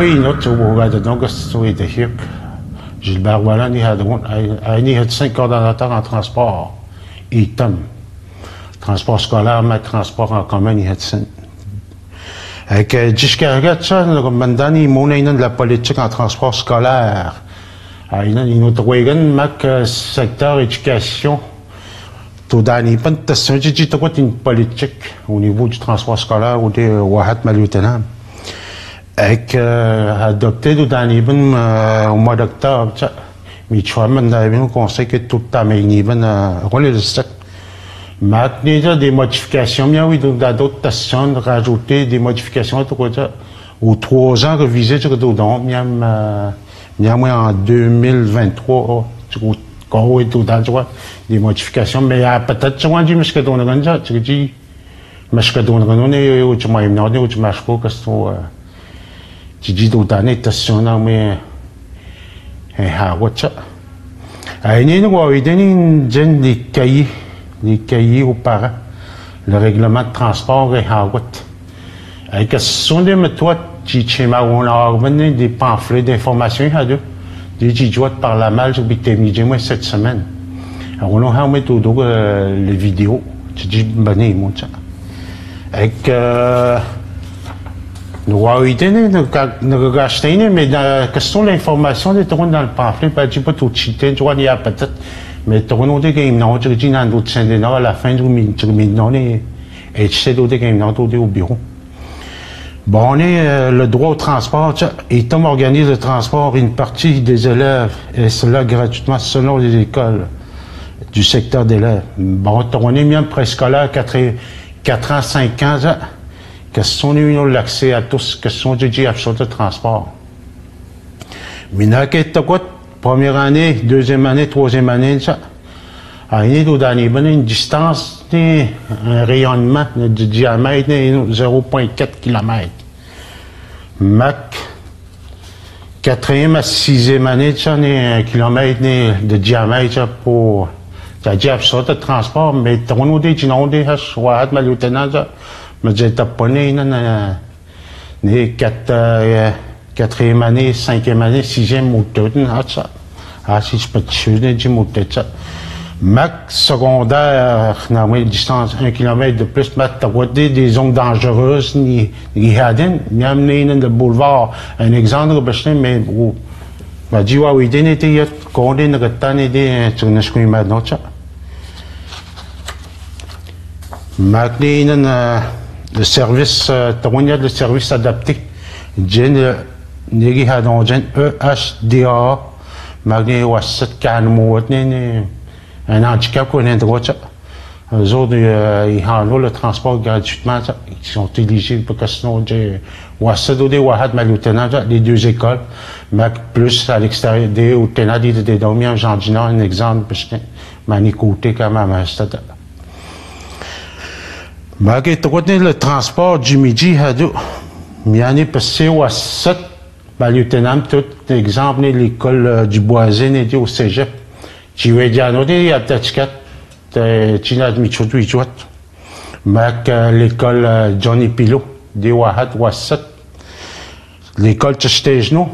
oui, notre au gars de donc c'est était hier. Gilbert Walland, il a 5 coordonnateurs en transport. Item. Transport scolaire, mais transport en commun, il a 5. Avec jusqu'à ça, maintenant, il y a de la politique en transport scolaire. Il y a une secteur éducation. Tout dans les pas une politique au niveau du transport scolaire ou des Wahat Maliotenam. Avec adopté dans les au mois d'octobre, mais tu vois, maintenant, on conseille que tout le temps, mais il y a relais de stock. Maintenant, des modifications, mais oui, dans d'autres stations, rajouter des modifications, aux 3 ans revisés, tu vois, en 2023, tu vois, des modifications, mais peut-être, tu vois, mais ce que tu as dit, tu dis, mais ce que tu as dit, tu m'as pas, que tu dis, d'autres années, stations, mais, les cahiers aux parents, le règlement de transport et Hawat. Avec ce sont des méthodes qui on a revenu des pamphlets d'information, des jijots par la malle, j'ai été moi cette semaine. Alors, on a mis tout les vidéos, tu dis, bonne, mon chat. Avec, nous avons été, nous acheté, mais dans, que sont l'information des tournes dans le pamphlet, pas tout cheaté, tu vois, il y a peut-être, mais tourne des games, non, tu dis, dans d'autres scènes, à la fin du non, et c'est d'autres games, non, au bureau. Bon, on est le droit au transport, et Tom organise le transport une partie des élèves, et cela gratuitement selon les écoles du secteur d'élèves. Bon, on est même préscolaire 4 ans, 5 ans, que sont l'accès à tous, que sont des absents de transport. Mais n'a qu'à quoi, première année, deuxième année, troisième année, ça. À une distance, un rayonnement de diamètre de 0,4 km. Mac, 4e à 6e année, ça, 1 km de diamètre pour, ça dit absurde de transport, mais on a des soit mal lieutenant, mais j'ai tapé, 4e année, 5e année, 6e ou tout, ça. Ah, si je peux te tuer, j'ai monté ça. Mac secondaire, dans une distance 1 km de plus, t'as des zones dangereuses, ni hadin, ni amené dans le boulevard. Un exemple, mais, m'a dit, ouais, oui, il était, qu'on est, sur une screen maintenant, ça. Mac, le service, le service adapté. J'ai, n'y a donc, EHDA, Magné, ou 7 canaux, un handicap qu'on a droit ça. Eux autres, ils ont le transport gratuitement, ils sont éligibles pour que sinon, les 2 écoles, mais plus à l'extérieur des lieutenants des dormis en Jardinard, un exemple, parce que manicoté quand même, c'est le transport du midi, il y en a passé au 7, lieutenant, tout exemple, l'école du Boisin était au cégep. Tu veux dire, il y a peut-être 4, tu n'as mis tout de suite. Mac, l'école Johnny Pilot, des Wahat, Wassat. L'école de Stégeno.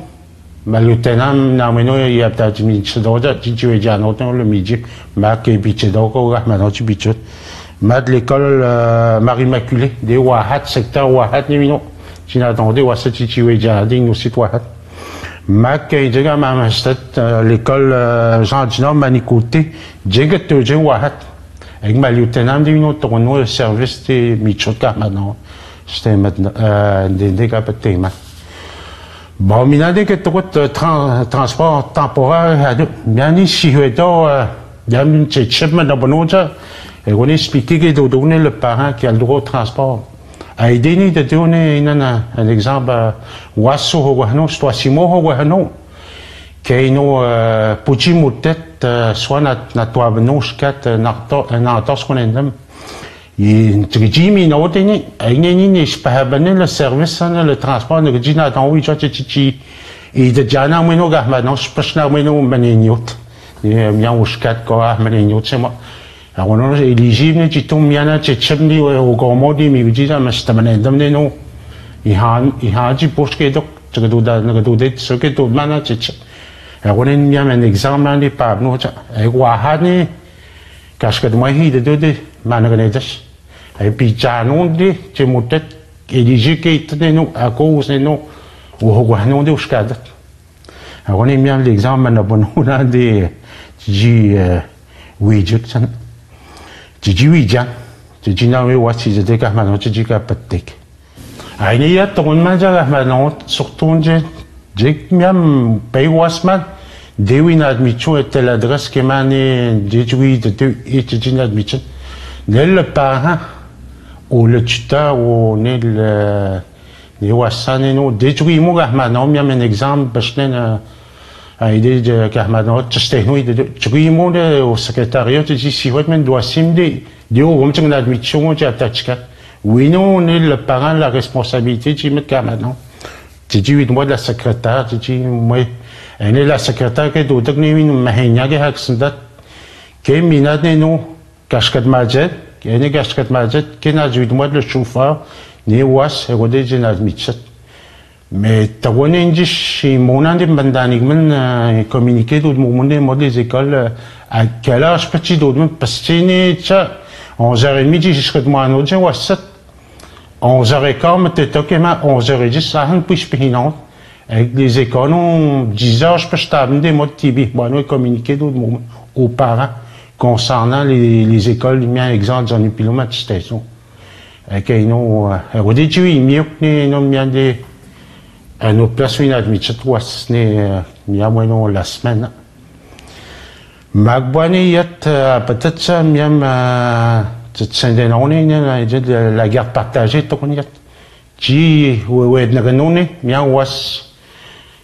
Mais le lieutenant, il y a peut-être mis tout de suite. Tu veux dire, le midi. Mac, et puis tu dois, maintenant tu bites. Mac, l'école Marie-Immaculée, des Wahat, secteur Wahat, tu n'as entendu, Wassat, tu veux dire, nous aussi, Wahat. Mac, l'école Jean Dinard, Manicoté, j'ai que Wahat. Avec ma lieutenant, le service de Michotka maintenant. C'était maintenant, des capacités. Bon, mais il y a des transport temporaire, bien ici, il y a une chipment d'abonnement, et on explique qu'il doit donner le parent qui a le droit au transport. A idée de donner un exemple, Wasso Hogano, soit Simo Hogano, qui est une petit moutet, soit notre skat, un entorse qu'on aime. Il dit, mais non, il n'y a pas le service, le transport, il dit, non, oui, il dit, non, mais non, non, je peux pas, mais non, mais non, il y a un skat, quoi, mais non, c'est moi. Alors, on est éligible, tu tombes bien, tu es au grand mot, mais il dit, mais c'est un non. Il a dit, pour ce qui est donc, ce que ce que tout maintenant c'est on est bien un exemple on est pas nous et wahani cache que moi il de managanedas et puis ça non de c'est mutet élige qui est nous à cause nous ou on de uscada on est bien l'exemple na bon on a des widget widget na we wasi de ka maintenant tu ka patek ai ya ton manja maintenant surtout j'ai même pay wasman Dewin admission était l'adresse qui m'a déduit de étudiants admission. Le parent ou le tuteur ou le wassanino déduit moi maintenant il y a un exemple parce que a idée de carmano c'était nous de déduit moi au secrétariat de si votre même doit simder de comme tu admission tu attaques oui non on est le parent la responsabilité tu mets carmano tu dis moi de la secrétaire tu dis moi et la secrétaire qui doit tenir une mahenia qui a accident qui minade nous casquette majet qui est casquette majet qui n'a eu moi le chauffeur ni was et rodé admission mais t'as vu dit chez mon andi bandani men communiquer tout le monde les écoles à quel âge petit d'autres parce que ni ça 11h30 jusqu'à moi un autre was 7 11h15 mais t'es ok mais 11h10 ça un peu spécial avec les écoles, 10 heures, je peux t'amener des mots de Tibi. Bon, nous communiquer aux parents concernant les écoles, il y a un exemple dans les kilomètres de station. Et nous, au début, il y a des, à nos places, il y a des, il y a moins la semaine. Magbani, il y a peut-être ça, même, c'est la garde partagée, il y a, qui, ouais, il y a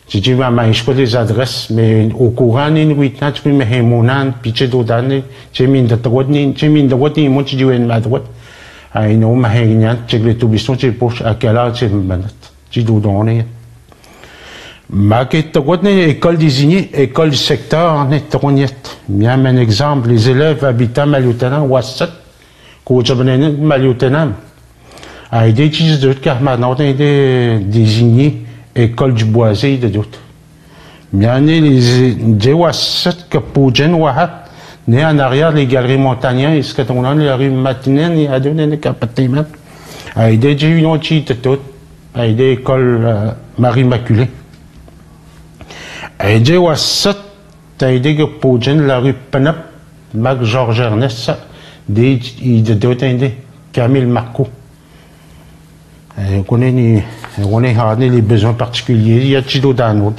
je dis je peux les adresses mais au courant ni oui tu peux me hémonan pitcher d'odane j'ai mis de droite ni j'ai mis de droite ni moi tu dis une droite ai non ma hénian j'ai les tourbillons j'ai poche à quelle heure c'est banat tu dois donner ma que droite ni école désignée école du secteur en est troniette bien un exemple les élèves habitant Maliotenam Ouassat que je venais Maliotenam a été utilisé de carmano désigné école du boisé de doute. Bien les Dewasset que Poujen Wahat, né en arrière les galeries montagnardes, est-ce que ton a la rue matinée, il a donné des capatiments. A aidé j'ai une autre de tout, a aidé école Marie Immaculée. A aidé Wasset, a aidé que Poujen la rue Penap, Mac Georges Ernest, des de doute aidé Camille Marco. On connaît les besoins particuliers, il y a Chido Dano.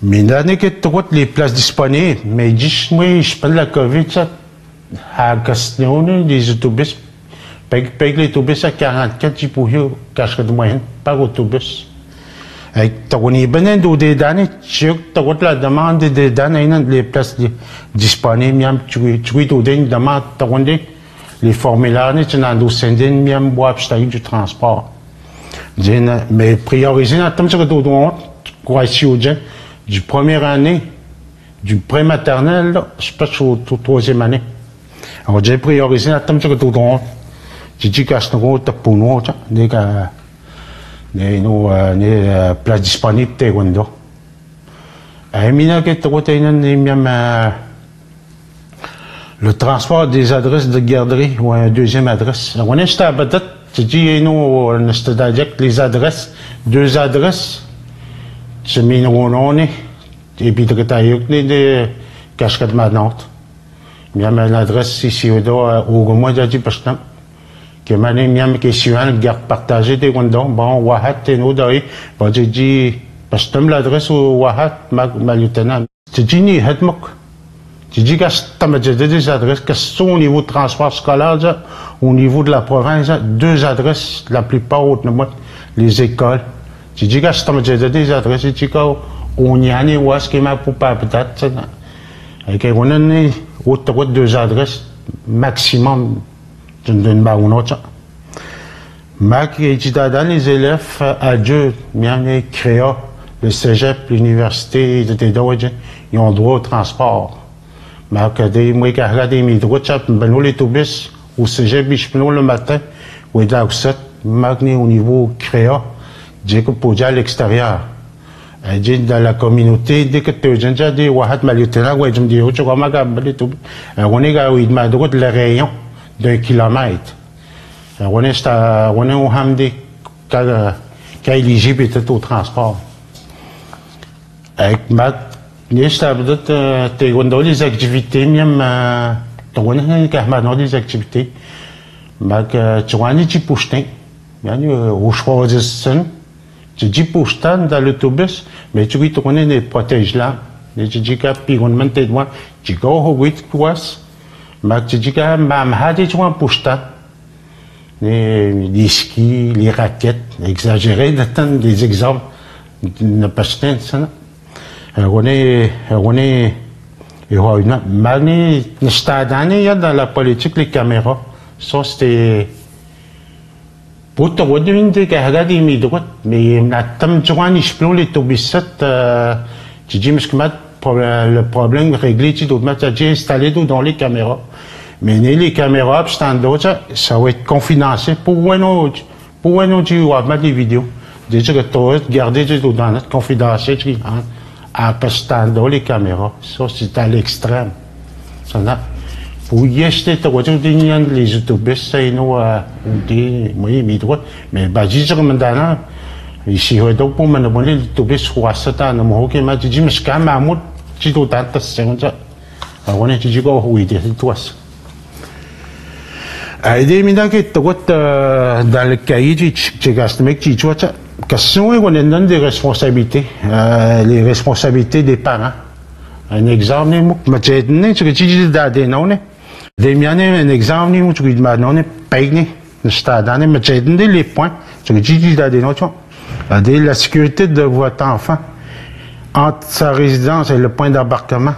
Mais l'année que tu vois les places disponibles, mais dis moi, je parle de la Covid, ça, à Castelon, les autobus, paye les autobus à 44, tu peux y cacher de moyenne, par autobus. Et tu connais bien des données, tu vois la demande des données, les places disponibles, tu vois une demande, tu connais les formulaires, tu n'as pas de même bois du transport. Mais prioriser, du première année, du pré-maternel, je passe au troisième année. Alors, j'ai priorisé la tome sur tout le monde. J'ai dit que c'est un pour nous, des places disponibles, taekwondo. Et mina que tu as le transport des adresses de garderie ou une deuxième adresse. On est à peut-être, tu dis, nous, les adresses, deux adresses, c'est on est, et puis tu as des casquettes maintenant. Il y a une adresse ici, au moins, j'ai dit, parce que il y a une question, garde partagée des gondons, bon, Wahat, et nous, d'ailleurs, j'ai dit, parce que l'adresse au Wahat, ma lieutenant, tu dis, ni, tu dis que tu as des adresses, que sont au niveau de transport scolaire, au niveau de la province, deux adresses, la plupart autres, les écoles. Tu dis que tu as des adresses, tu dis qu'on y a où est-ce qu'il y a pour pas peut-être. Et on a deux adresses maximum d'une une autre. Mac et dans les élèves adultes, bien créa, le cégep, l'université, ils ont droit au transport. Mais moi, quand je regarde mes droits, je prends l'autobus au cégep, je prends le matin, ou là, magné au niveau créa, j'ai que pour à l'extérieur. J'ai dans la communauté, dès que tu as déjà dit, wahat malutena, ouais, je me dis, oh, tu vois, ma gamme, tout. On est à le rayon d'1 kilomètre. On est au hamdi, qui est éligible au transport. Avec ma, les activités, même, des activités. Tu vois, tu pouches, au choix de son. Tu dis pouches dans l'autobus, mais tu tournes les protèges là. Tu dis que, puis on monte de moi, tu go au 8 quoi. Mais tu dis que, ma tu vois, pouches les skis, les raquettes, exagéré, d'attendre des exemples. Ne pas se tenir, ça. On est, Magné, il y a dans la politique les caméras. Ça, c'était. Pour te redonner des carrières d'immigrants, mais la tome de je peux les tobisettes, tu dis, mais le problème réglé, tu dois mettre installé dans les caméras. Mais les caméras, ça va être confidentiel. Pour nous, tu vas mettre des vidéos. Déjà que tu vas garder dans notre confidentiel, tu à dans les caméras. Ça, c'est à l'extrême. Pour y acheter, tu vas les autobus, ça, mais, je recommande, ici, donc, pour me demander l'autobus 60 ans, je me dis, mais je suis quand même tu dois t'attendre, on est dit, oui, c'est toi. Des minutes qui dans le cahier, tu gastes, tu vois, question, on est donne des responsabilités, les responsabilités des parents. Un exemple, je donné, tu dis, des noms, des miens, un exemple, tu dis, non, paye, je donné les points, tu dis, des noms, la sécurité de votre enfant entre sa résidence et le point d'embarquement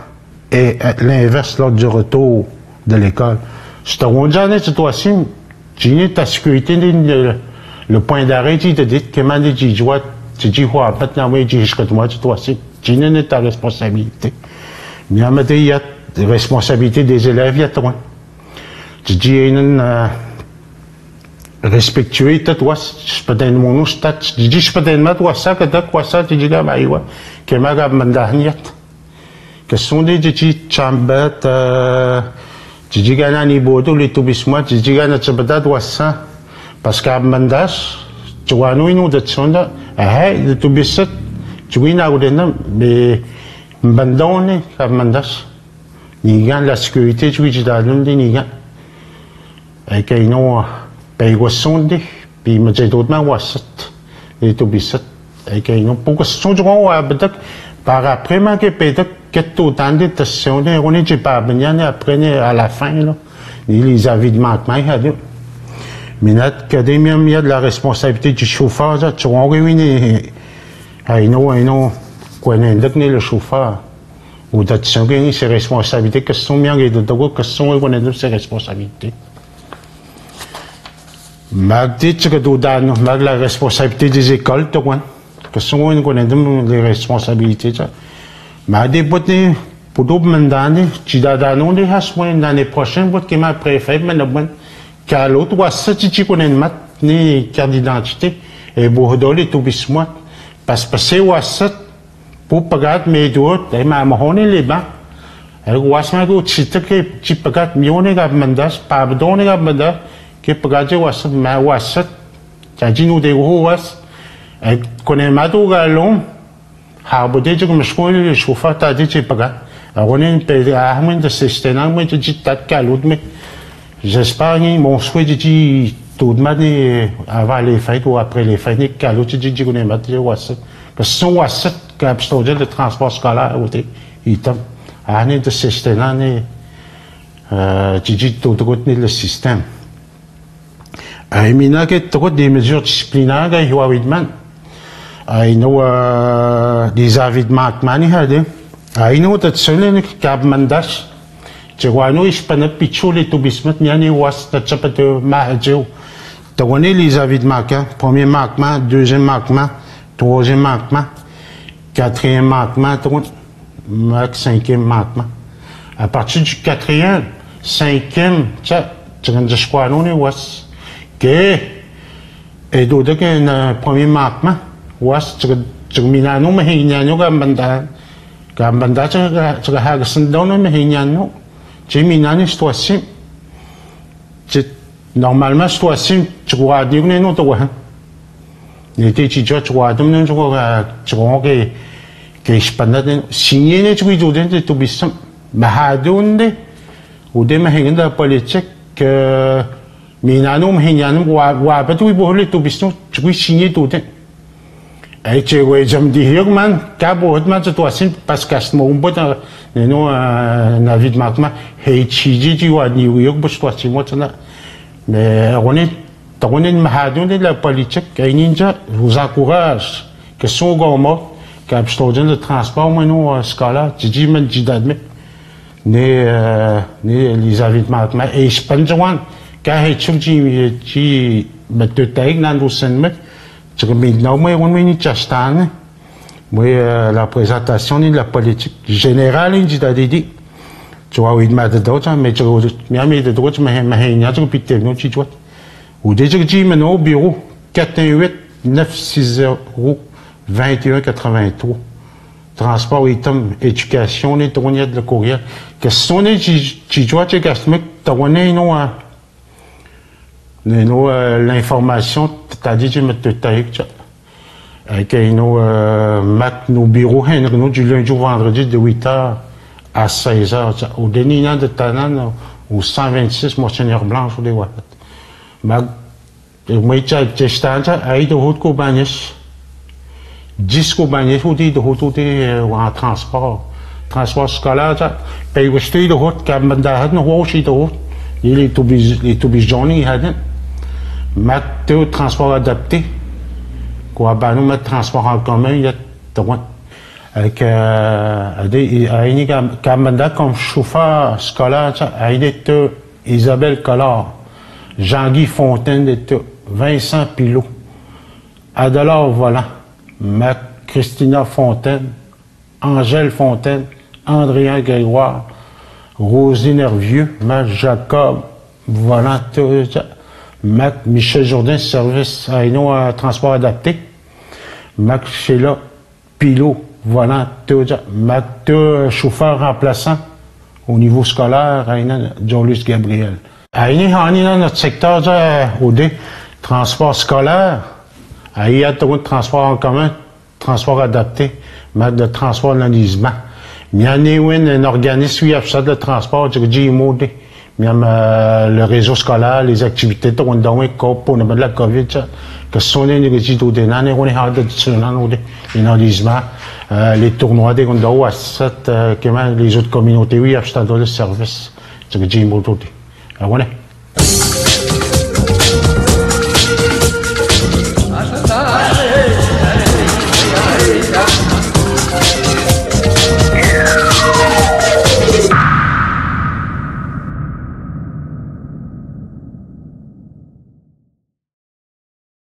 et l'inverse lors du retour de l'école. Si tu as situation, tu as ta sécurité, le point d'arrêt, tu te dis que tu dis, moi, tu as ta responsabilité. Mais il y a la responsabilité des élèves, il y a toi. Tu dis, respectueux, toi, je peux te demander, tu dis, je peux te demander, toi, ça, que tu as quoi ça, tu dis, que ma gamme que sont des chambet, tu dis, qu'il y a un niveau de l'établissement, tu dis, qu'il y a un chambet, ça, parce qu'à Mandas, tu vois, nous, de son, l'établissement, tu vois, mais, m'abandonne, à Mandas, il y a la sécurité, tu dis, dans le il y a, et qu'il y a, paye quoi sonde, puis me dit d'autres wasset, les tobisset, et qu'il y a pourquoi son droit à peut par après, mais que peut-être que tout temps de testation, on est pas bien après à la fin, là, les avis de manquement, il y a deux. Mais notre académie, il y a de la responsabilité du chauffeur, tu vois, oui, quoi, le chauffeur, ou d'attention, ses responsabilités, que sont bien, et de que sont, on a ses responsabilités. Magdi, tu as la responsabilité des écoles, tu vois. Que sont les responsabilités, ça. Magdi, pour d'autres mandats, tu as donné l'année prochaine, pour que ma préfet, mais qu'à l'autre, tu connais une carte d'identité, et pour donner tout bismuth. Parce que c'est ça, pour payer mes doigts, et ma mahoney les bancs. Et wasma go, tu pagas, mione gab mandas, pas donner gab mandas, que pagaje was ma wasat tajinu de was et connaît mato galon ha bodé je me choisir le chauffeur t'a dit paga on est une ahmed de système mais tu dis t'as calot mais j'espère que mon souhait dit tout de manière avant les fêtes ou après les fêtes calot tu dis connaît mato wasat parce que son wasat cap stoder de transport scolaire ou il t'a ahmed de système tu dis tout de côté le système. Il y a des mesures disciplinaires, il y a des avis de manquement, il y a des mandas. Tu vois, nous, je peux pas pitcher les toubismes, il y a des was, tu peux te marger. Tu connais les avis de manquement, premier manquement, deuxième manquement, troisième manquement, quatrième manquement, cinquième manquement. À partir du quatrième, cinquième, tu vois, nous, les was. Que Et d'autres qui un premier manquement, ouais, tu minano mais hinyano gambanda tu hagasan dono mais hinyano, tu minani situation, normalement situation tu vois dire que non toi, les étudiants tu vois donc non tu vois que je pense signer les trucs de tout bisum, mais hadonde ou des mahingans de politique que minano mahinyanum wa betul boleh tu bisum tu peux signer tout le temps. Et tu vois j'aime dire man cabo man situation parce que ce moment là non David Markman hey chiji tu vois New York bus toi si moi mais on est mahadon de la politique et ninja vous encourage que son gouvernement qu'abstorder le transport moi non scala tu dis man tu d'admet ne Elizabeth Markman et je pense que quand tu me te taille dans le cinéma tu me dis non moi on me dit chastan moi la présentation de la politique générale il dit tu vois oui mais d'autres mais tu mais d'autres mais il y a tout petit non tu vois ou déjà que tu me au bureau 418 960 2183 transport item éducation et tourner de courriel que son tu vois tu gastes mais tourner non l'information t'as dit tu me te taille que nous nos bureaux nous du lundi au vendredi de 8h à 16h au dernier de Tanan au 126 Monseigneur Blanche ou des watts mais moi tu stand à de haute Kobanis 10 Kobanis ou de haute en transport scolaire paye au stade de haute Kabanda no aussi de haute les tubis journée hadin mais transport adapté quoi bah nous mettre transport en commun il y a avec des Kabanda comme chauffeur scolaire a été Isabelle Collard Jean-Guy Fontaine Vincent Pilot Adelard Volant Christina Fontaine Angèle Fontaine Andréen Grégoire Rosine Nervieux Jacob Volant Michel Jourdain service à transport adapté Sheila Pilot Volant chauffeur remplaçant au niveau scolaire John-Luc Gabriel dans notre secteur de transport scolaire, il y a de transport en commun, transport adapté, mais de transport d'enlisement. Il y a un organisme qui a fait de transport, je dis le réseau scolaire, les activités pour la COVID, que ce sont les résidus de l'année, on est en enlisement, les tournois des gondos, les autres communautés, oui, il y a fait de service, je dis